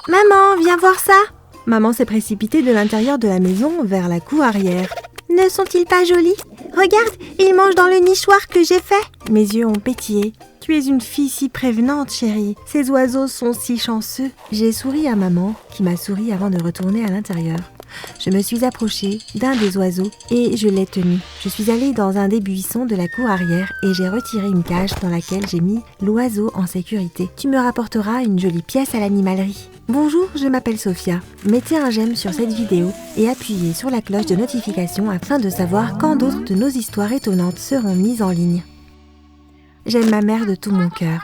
Maman, viens voir ça! Maman s'est précipitée de l'intérieur de la maison vers la cour arrière. Ne sont-ils pas jolis? Regarde, ils mangent dans le nichoir que j'ai fait. Mes yeux ont pétillé. Tu es une fille si prévenante, chérie. Ces oiseaux sont si chanceux. J'ai souri à maman, qui m'a souri avant de retourner à l'intérieur. Je me suis approchée d'un des oiseaux et je l'ai tenu. Je suis allée dans un des buissons de la cour arrière et j'ai retiré une cage dans laquelle j'ai mis l'oiseau en sécurité. Tu me rapporteras une jolie pièce à l'animalerie. Bonjour, je m'appelle Sophia. Mettez un j'aime sur cette vidéo et appuyez sur la cloche de notification afin de savoir quand d'autres de nos histoires étonnantes seront mises en ligne. J'aime ma mère de tout mon cœur.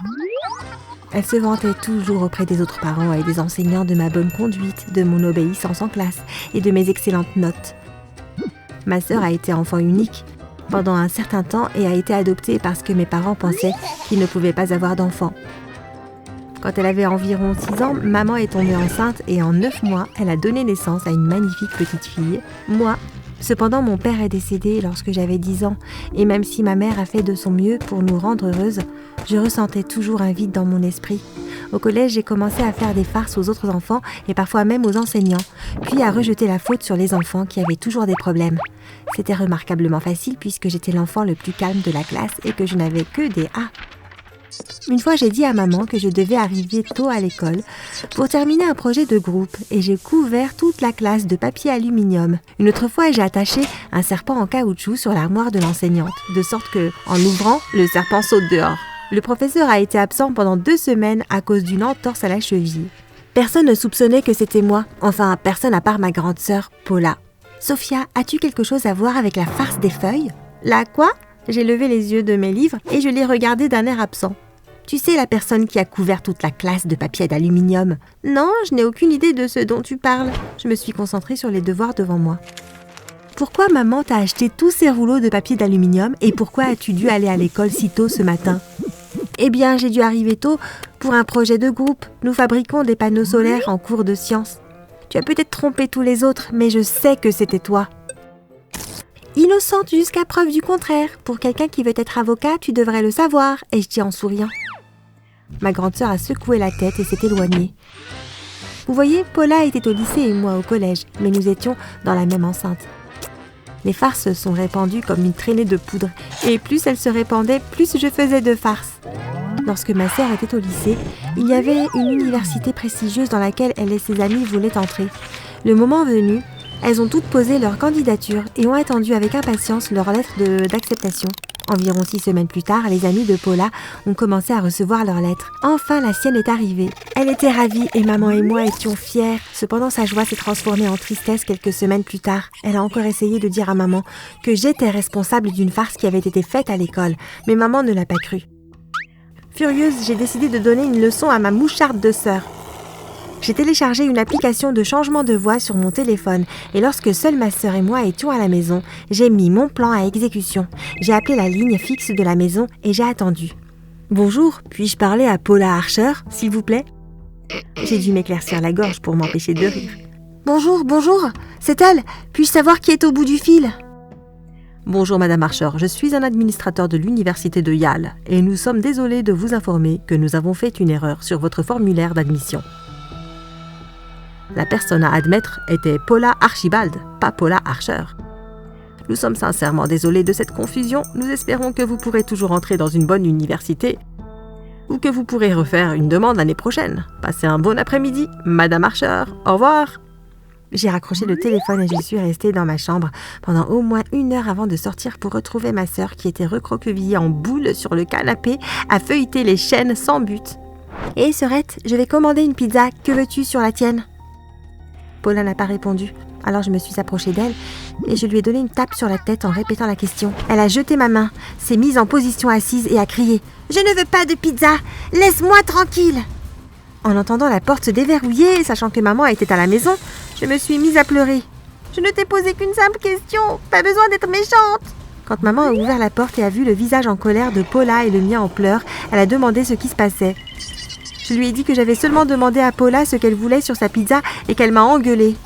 Elle se vantait toujours auprès des autres parents et des enseignants de ma bonne conduite, de mon obéissance en classe et de mes excellentes notes. Ma sœur a été enfant unique pendant un certain temps et a été adoptée parce que mes parents pensaient qu'ils ne pouvaient pas avoir d'enfants. Quand elle avait environ 6 ans, maman est tombée enceinte et en 9 mois, elle a donné naissance à une magnifique petite fille, moi. Cependant, mon père est décédé lorsque j'avais 10 ans et même si ma mère a fait de son mieux pour nous rendre heureuses, je ressentais toujours un vide dans mon esprit. Au collège, j'ai commencé à faire des farces aux autres enfants et parfois même aux enseignants, puis à rejeter la faute sur les enfants qui avaient toujours des problèmes. C'était remarquablement facile puisque j'étais l'enfant le plus calme de la classe et que je n'avais que des A. Une fois, j'ai dit à maman que je devais arriver tôt à l'école pour terminer un projet de groupe et j'ai couvert toute la classe de papier aluminium. Une autre fois, j'ai attaché un serpent en caoutchouc sur l'armoire de l'enseignante, de sorte que, en l'ouvrant, le serpent saute dehors. Le professeur a été absent pendant 2 semaines à cause d'une entorse à la cheville. Personne ne soupçonnait que c'était moi, enfin personne à part ma grande sœur, Paula. Sophia, as-tu quelque chose à voir avec la farce des feuilles? La quoi? J'ai levé les yeux de mes livres et je l'ai regardé d'un air absent. Tu sais, la personne qui a couvert toute la classe de papier d'aluminium? Non, je n'ai aucune idée de ce dont tu parles. Je me suis concentrée sur les devoirs devant moi. Pourquoi maman t'a acheté tous ces rouleaux de papier d'aluminium et pourquoi as-tu dû aller à l'école si tôt ce matin? Eh bien, j'ai dû arriver tôt pour un projet de groupe. Nous fabriquons des panneaux solaires en cours de sciences. Tu as peut-être trompé tous les autres, mais je sais que c'était toi. Innocente jusqu'à preuve du contraire. Pour quelqu'un qui veut être avocat, tu devrais le savoir, ai-je dit en souriant. Ma grande sœur a secoué la tête et s'est éloignée. Vous voyez, Paula était au lycée et moi au collège, mais nous étions dans la même enceinte. Les farces sont répandues comme une traînée de poudre, et plus elles se répandaient, plus je faisais de farces. Lorsque ma sœur était au lycée, il y avait une université prestigieuse dans laquelle elle et ses amis voulaient entrer. Le moment venu, elles ont toutes posé leur candidature et ont attendu avec impatience leur lettre d'acceptation. Environ 6 semaines plus tard, les amis de Paula ont commencé à recevoir leurs lettres. Enfin, la sienne est arrivée. Elle était ravie et maman et moi étions fiers. Cependant, sa joie s'est transformée en tristesse quelques semaines plus tard. Elle a encore essayé de dire à maman que j'étais responsable d'une farce qui avait été faite à l'école, mais maman ne l'a pas cru. Furieuse, j'ai décidé de donner une leçon à ma moucharde de sœur. J'ai téléchargé une application de changement de voix sur mon téléphone et lorsque seule ma sœur et moi étions à la maison, j'ai mis mon plan à exécution. J'ai appelé la ligne fixe de la maison et j'ai attendu. « Bonjour, puis-je parler à Paula Archer, s'il vous plaît ?» J'ai dû m'éclaircir la gorge pour m'empêcher de rire. « Bonjour, c'est elle. Puis-je savoir qui est au bout du fil ?» Bonjour Madame Archer, je suis un administrateur de l'université de Yale et nous sommes désolés de vous informer que nous avons fait une erreur sur votre formulaire d'admission. La personne à admettre était Paula Archibald, pas Paula Archer. Nous sommes sincèrement désolés de cette confusion. Nous espérons que vous pourrez toujours entrer dans une bonne université ou que vous pourrez refaire une demande l'année prochaine. Passez un bon après-midi, Madame Archer. Au revoir. J'ai raccroché le téléphone et je suis restée dans ma chambre pendant au moins 1 heure avant de sortir pour retrouver ma sœur qui était recroquevillée en boule sur le canapé à feuilleter les chaînes sans but. « Hé, sœurette, je vais commander une pizza. Que veux-tu sur la tienne ?» Paula n'a pas répondu. Alors je me suis approchée d'elle et je lui ai donné une tape sur la tête en répétant la question. Elle a jeté ma main, s'est mise en position assise et a crié « Je ne veux pas de pizza! Laisse-moi tranquille !» En entendant la porte se déverrouiller, sachant que maman était à la maison, je me suis mise à pleurer. « Je ne t'ai posé qu'une simple question, pas besoin d'être méchante !» Quand maman a ouvert la porte et a vu le visage en colère de Paula et le mien en pleurs, elle a demandé ce qui se passait. Je lui ai dit que j'avais seulement demandé à Paula ce qu'elle voulait sur sa pizza et qu'elle m'a engueulée.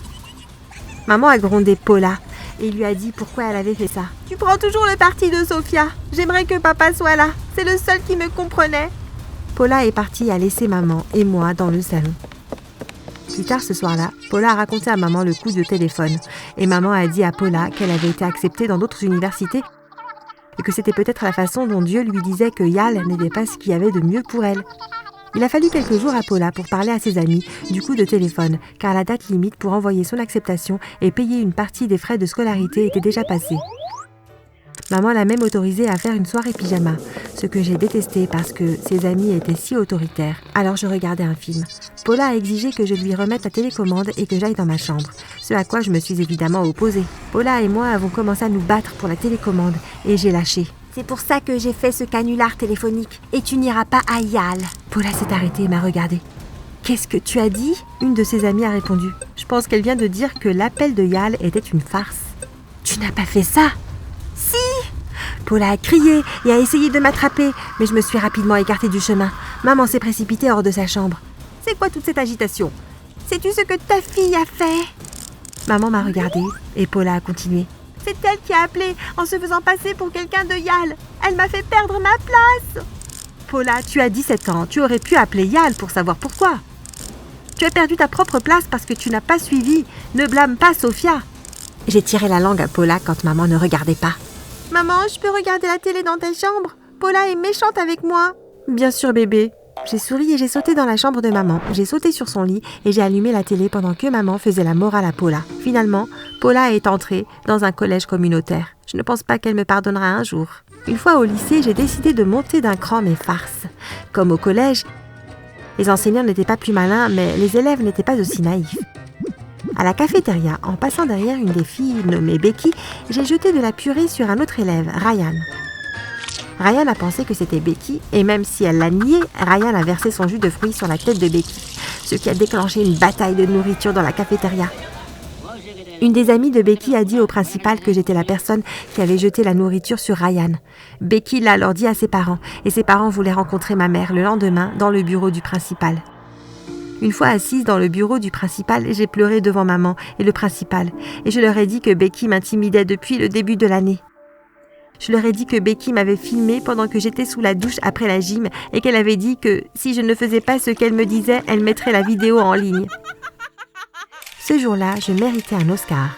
Maman a grondé Paula et lui a dit pourquoi elle avait fait ça. « Tu prends toujours le parti de Sophia. J'aimerais que papa soit là. C'est le seul qui me comprenait. » Paula est partie à laisser maman et moi dans le salon. Plus tard ce soir-là, Paula a raconté à maman le coup de téléphone. Et maman a dit à Paula qu'elle avait été acceptée dans d'autres universités et que c'était peut-être la façon dont Dieu lui disait que Yale n'était pas ce qu'il y avait de mieux pour elle. Il a fallu quelques jours à Paula pour parler à ses amis du coup de téléphone, car la date limite pour envoyer son acceptation et payer une partie des frais de scolarité était déjà passée. Maman l'a même autorisée à faire une soirée pyjama, ce que j'ai détesté parce que ses amis étaient si autoritaires. Alors je regardais un film. Paula a exigé que je lui remette la télécommande et que j'aille dans ma chambre, ce à quoi je me suis évidemment opposée. Paula et moi avons commencé à nous battre pour la télécommande et j'ai lâché. C'est pour ça que j'ai fait ce canular téléphonique et tu n'iras pas à Yale. Paula s'est arrêtée et m'a regardée. Qu'est-ce que tu as dit ? Une de ses amies a répondu. Je pense qu'elle vient de dire que l'appel de Yale était une farce. Tu n'as pas fait ça ? Si ! Paula a crié et a essayé de m'attraper, mais je me suis rapidement écartée du chemin. Maman s'est précipitée hors de sa chambre. C'est quoi toute cette agitation ? Sais-tu ce que ta fille a fait ? Maman m'a regardée et Paula a continué. C'est elle qui a appelé en se faisant passer pour quelqu'un de Yale. Elle m'a fait perdre ma place. Paula, tu as 17 ans. Tu aurais pu appeler Yale pour savoir pourquoi. Tu as perdu ta propre place parce que tu n'as pas suivi. Ne blâme pas Sophia. J'ai tiré la langue à Paula quand maman ne regardait pas. Maman, je peux regarder la télé dans ta chambre ? Paula est méchante avec moi. Bien sûr, bébé. J'ai souri et j'ai sauté dans la chambre de maman. J'ai sauté sur son lit et j'ai allumé la télé pendant que maman faisait la morale à Paula. Finalement, Paula est entrée dans un collège communautaire. Je ne pense pas qu'elle me pardonnera un jour. Une fois au lycée, j'ai décidé de monter d'un cran mes farces. Comme au collège, les enseignants n'étaient pas plus malins, mais les élèves n'étaient pas aussi naïfs. À la cafétéria, en passant derrière une des filles nommée Becky, j'ai jeté de la purée sur un autre élève, Ryan. Ryan a pensé que c'était Becky, et même si elle l'a nié, Ryan a versé son jus de fruits sur la tête de Becky, ce qui a déclenché une bataille de nourriture dans la cafétéria. Une des amies de Becky a dit au principal que j'étais la personne qui avait jeté la nourriture sur Ryan. Becky l'a alors dit à ses parents, et ses parents voulaient rencontrer ma mère le lendemain dans le bureau du principal. Une fois assise dans le bureau du principal, j'ai pleuré devant maman et le principal, et je leur ai dit que Becky m'intimidait depuis le début de l'année. Je leur ai dit que Becky m'avait filmée pendant que j'étais sous la douche après la gym et qu'elle avait dit que si je ne faisais pas ce qu'elle me disait, elle mettrait la vidéo en ligne. Ce jour-là, je méritais un Oscar.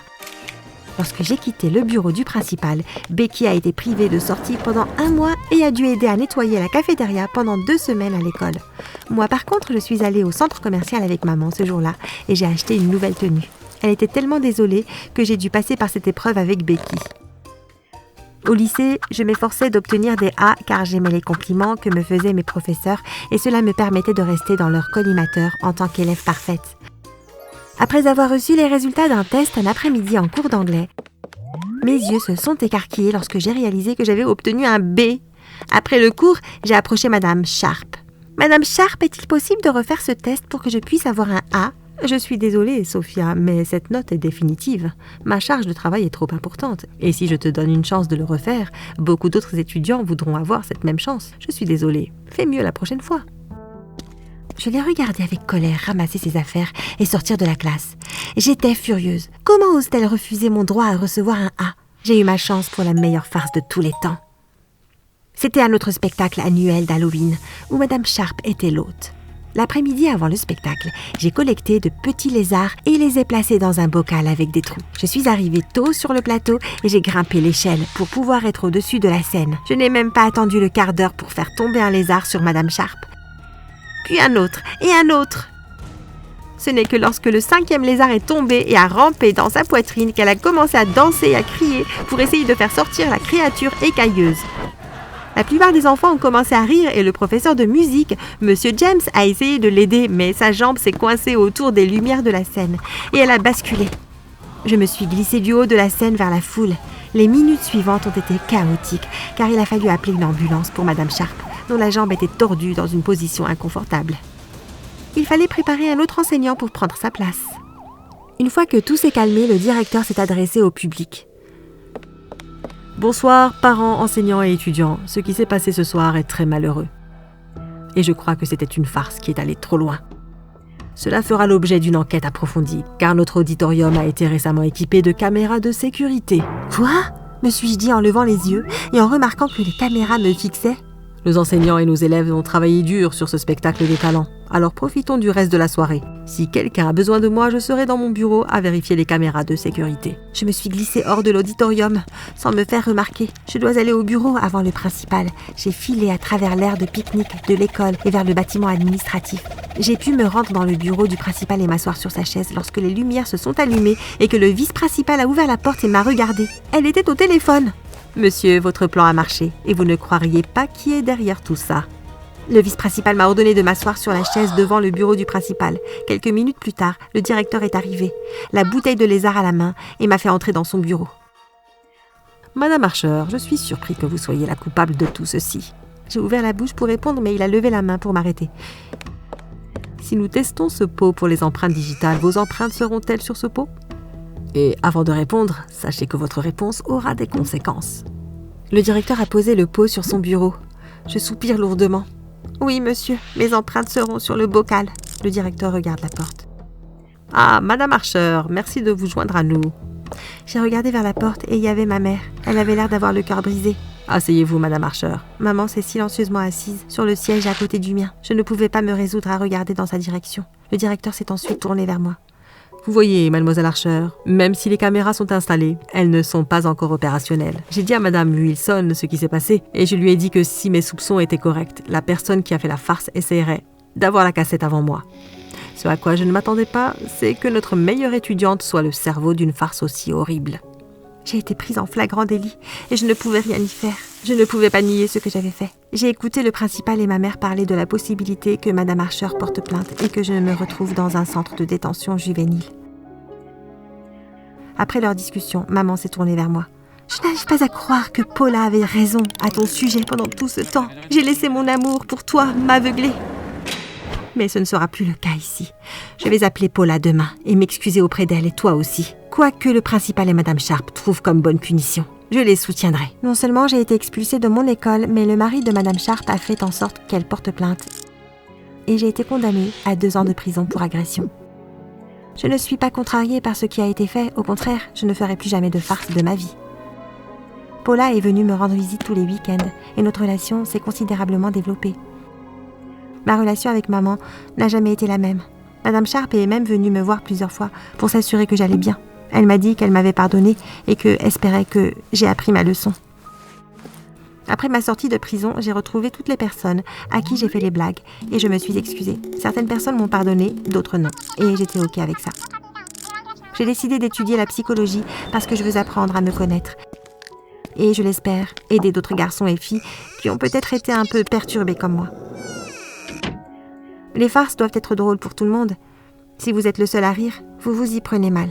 Lorsque j'ai quitté le bureau du principal, Becky a été privée de sortie pendant 1 mois et a dû aider à nettoyer la cafétéria pendant 2 semaines à l'école. Moi, par contre, je suis allée au centre commercial avec maman ce jour-là et j'ai acheté une nouvelle tenue. Elle était tellement désolée que j'ai dû passer par cette épreuve avec Becky. Au lycée, je m'efforçais d'obtenir des A car j'aimais les compliments que me faisaient mes professeurs et cela me permettait de rester dans leur collimateur en tant qu'élève parfaite. Après avoir reçu les résultats d'un test un après-midi en cours d'anglais, mes yeux se sont écarquillés lorsque j'ai réalisé que j'avais obtenu un B. Après le cours, j'ai approché Madame Sharp. « Madame Sharp, est-il possible de refaire ce test pour que je puisse avoir un A ? Je suis désolée, Sophia, mais cette note est définitive. Ma charge de travail est trop importante. Et si je te donne une chance de le refaire, beaucoup d'autres étudiants voudront avoir cette même chance. Je suis désolée. Fais mieux la prochaine fois. » Je l'ai regardée avec colère ramasser ses affaires et sortir de la classe. J'étais furieuse. Comment ose-t-elle refuser mon droit à recevoir un A ? J'ai eu ma chance pour la meilleure farce de tous les temps. C'était un autre spectacle annuel d'Halloween, où Madame Sharp était l'hôte. L'après-midi avant le spectacle, j'ai collecté de petits lézards et les ai placés dans un bocal avec des trous. Je suis arrivée tôt sur le plateau et j'ai grimpé l'échelle pour pouvoir être au-dessus de la scène. Je n'ai même pas attendu le quart d'heure pour faire tomber un lézard sur Madame Sharp. Puis un autre et un autre. Ce n'est que lorsque le 5e lézard est tombé et a rampé dans sa poitrine qu'elle a commencé à danser et à crier pour essayer de faire sortir la créature écailleuse. La plupart des enfants ont commencé à rire et le professeur de musique, Monsieur James, a essayé de l'aider, mais sa jambe s'est coincée autour des lumières de la scène et elle a basculé. Je me suis glissée du haut de la scène vers la foule. Les minutes suivantes ont été chaotiques car il a fallu appeler une ambulance pour Madame Sharp, dont la jambe était tordue dans une position inconfortable. Il fallait préparer un autre enseignant pour prendre sa place. Une fois que tout s'est calmé, le directeur s'est adressé au public. Bonsoir, parents, enseignants et étudiants. Ce qui s'est passé ce soir est très malheureux. Et je crois que c'était une farce qui est allée trop loin. Cela fera l'objet d'une enquête approfondie, car notre auditorium a été récemment équipé de caméras de sécurité. Quoi ? Me suis-je dit en levant les yeux et en remarquant que les caméras me fixaient. Nos enseignants et nos élèves ont travaillé dur sur ce spectacle des talents. Alors profitons du reste de la soirée. Si quelqu'un a besoin de moi, je serai dans mon bureau à vérifier les caméras de sécurité. Je me suis glissée hors de l'auditorium, sans me faire remarquer. Je dois aller au bureau avant le principal. J'ai filé à travers l'aire de pique-nique de l'école et vers le bâtiment administratif. J'ai pu me rendre dans le bureau du principal et m'asseoir sur sa chaise lorsque les lumières se sont allumées et que le vice-principal a ouvert la porte et m'a regardée. Elle était au téléphone. « Monsieur, votre plan a marché et vous ne croiriez pas qui est derrière tout ça. » Le vice-principal m'a ordonné de m'asseoir sur la chaise devant le bureau du principal. Quelques minutes plus tard, le directeur est arrivé, la bouteille de lézard à la main, et m'a fait entrer dans son bureau. « Madame Archer, je suis surpris que vous soyez la coupable de tout ceci. » J'ai ouvert la bouche pour répondre, mais il a levé la main pour m'arrêter. « Si nous testons ce pot pour les empreintes digitales, vos empreintes seront-elles sur ce pot ? Et avant de répondre, sachez que votre réponse aura des conséquences. » Le directeur a posé le pot sur son bureau. Je soupire lourdement. « Oui, monsieur, mes empreintes seront sur le bocal. » Le directeur regarde la porte. « Ah, Madame Archer, merci de vous joindre à nous. » J'ai regardé vers la porte et il y avait ma mère. Elle avait l'air d'avoir le cœur brisé. « Asseyez-vous, Madame Archer. » Maman s'est silencieusement assise sur le siège à côté du mien. Je ne pouvais pas me résoudre à regarder dans sa direction. Le directeur s'est ensuite tourné vers moi. Vous voyez, mademoiselle Archer, même si les caméras sont installées, elles ne sont pas encore opérationnelles. J'ai dit à madame Wilson ce qui s'est passé et je lui ai dit que si mes soupçons étaient corrects, la personne qui a fait la farce essaierait d'avoir la cassette avant moi. Ce à quoi je ne m'attendais pas, c'est que notre meilleure étudiante soit le cerveau d'une farce aussi horrible. J'ai été prise en flagrant délit et je ne pouvais rien y faire. Je ne pouvais pas nier ce que j'avais fait. J'ai écouté le principal et ma mère parler de la possibilité que madame Archer porte plainte et que je me retrouve dans un centre de détention juvénile. Après leur discussion, maman s'est tournée vers moi. « Je n'arrive pas à croire que Paula avait raison à ton sujet pendant tout ce temps. J'ai laissé mon amour pour toi m'aveugler. » Mais ce ne sera plus le cas ici. Je vais appeler Paula demain et m'excuser auprès d'elle et toi aussi. Quoi que le principal et madame Sharp trouvent comme bonne punition, je les soutiendrai. Non seulement j'ai été expulsée de mon école, mais le mari de madame Sharp a fait en sorte qu'elle porte plainte. Et j'ai été condamnée à 2 ans de prison pour agression. Je ne suis pas contrariée par ce qui a été fait, au contraire, je ne ferai plus jamais de farce de ma vie. Paula est venue me rendre visite tous les week-ends et notre relation s'est considérablement développée. Ma relation avec maman n'a jamais été la même. Madame Sharp est même venue me voir plusieurs fois pour s'assurer que j'allais bien. Elle m'a dit qu'elle m'avait pardonné et qu'elle espérait que j'ai appris ma leçon. Après ma sortie de prison, j'ai retrouvé toutes les personnes à qui j'ai fait les blagues et je me suis excusée. Certaines personnes m'ont pardonné, d'autres non. Et j'étais OK avec ça. J'ai décidé d'étudier la psychologie parce que je veux apprendre à me connaître. Et je l'espère, aider d'autres garçons et filles qui ont peut-être été un peu perturbés comme moi. Les farces doivent être drôles pour tout le monde. Si vous êtes le seul à rire, vous vous y prenez mal.